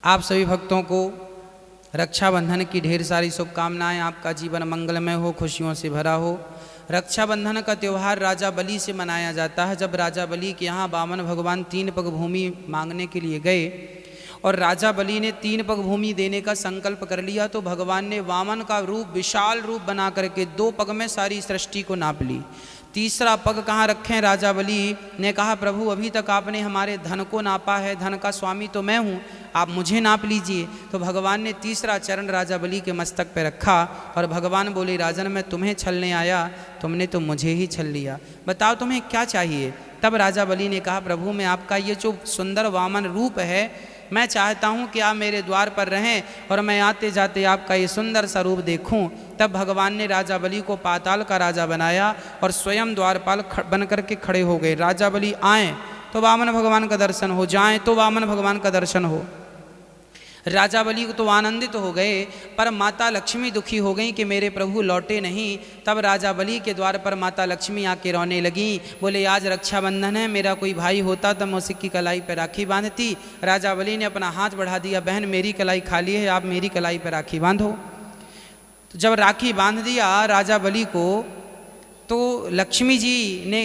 आप सभी भक्तों को रक्षाबंधन की ढेर सारी शुभकामनाएं। आपका जीवन मंगलमय हो, खुशियों से भरा हो। रक्षाबंधन का त्यौहार राजा बलि से मनाया जाता है। जब राजा बलि के यहाँ वामन भगवान 3 पग भूमि मांगने के लिए गए और राजा बलि ने 3 पग भूमि देने का संकल्प कर लिया, तो भगवान ने वामन का रूप, विशाल रूप बना करके 2 पग में सारी सृष्टि को नाप ली। तीसरा पग कहाँ रखें? राजा बलि ने कहा, प्रभु अभी तक आपने हमारे धन को नापा है, धन का स्वामी तो मैं हूँ, आप मुझे नाप लीजिए। तो भगवान ने तीसरा चरण राजा बलि के मस्तक पर रखा और भगवान बोले, राजन मैं तुम्हें छलने आया, तुमने तो मुझे ही छल लिया, बताओ तुम्हें क्या चाहिए। तब राजा बलि ने कहा, प्रभु मैं आपका ये जो सुंदर वामन रूप है, मैं चाहता हूँ कि आप मेरे द्वार पर रहें और मैं आते जाते आपका ये सुंदर सा रूप देखूँ। तब भगवान ने राजा बलि को पाताल का राजा बनाया और स्वयं द्वारपाल बन करके खड़े हो गए। राजा बलि आएँ तो वामन भगवान का दर्शन हो, जाएं तो वामन भगवान का दर्शन हो। राजा बलि तो आनंदित हो गए, पर माता लक्ष्मी दुखी हो गई कि मेरे प्रभु लौटे नहीं। तब राजा बलि के द्वार पर माता लक्ष्मी आके रोने लगी, बोले आज रक्षाबंधन है, मेरा कोई भाई होता तो मैं उसी की कलाई पर राखी बांधती। राजा बलि ने अपना हाथ बढ़ा दिया, बहन मेरी कलाई खाली है, आप मेरी कलाई पर राखी बांधो। तो जब राखी बांध दिया राजा बलि को, तो लक्ष्मी जी ने,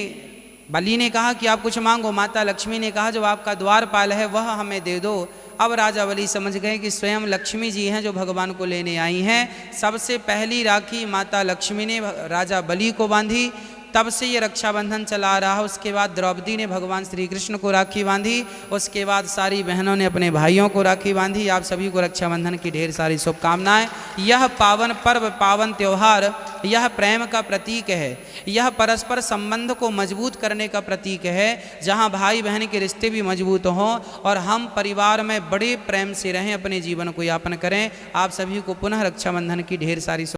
बलि ने कहा कि आप कुछ मांगो। माता लक्ष्मी ने कहा जो आपका द्वारपाल है वह हमें दे दो। अब राजा बलि समझ गए कि स्वयं लक्ष्मी जी हैं जो भगवान को लेने आई हैं। सबसे पहली राखी माता लक्ष्मी ने राजा बलि को बांधी, तब से ये रक्षाबंधन चला रहा। उसके बाद द्रौपदी ने भगवान श्री कृष्ण को राखी बांधी, उसके बाद सारी बहनों ने अपने भाइयों को राखी बांधी। आप सभी को रक्षाबंधन की ढेर सारी शुभकामनाएं। यह पावन पर्व, पावन त्यौहार, यह प्रेम का प्रतीक है, यह परस्पर संबंध को मजबूत करने का प्रतीक है, जहां भाई बहन के रिश्ते भी मजबूत हों और हम परिवार में बड़े प्रेम से रहें, अपने जीवन को यापन करें। आप सभी को पुनः रक्षाबंधन की ढेर सारी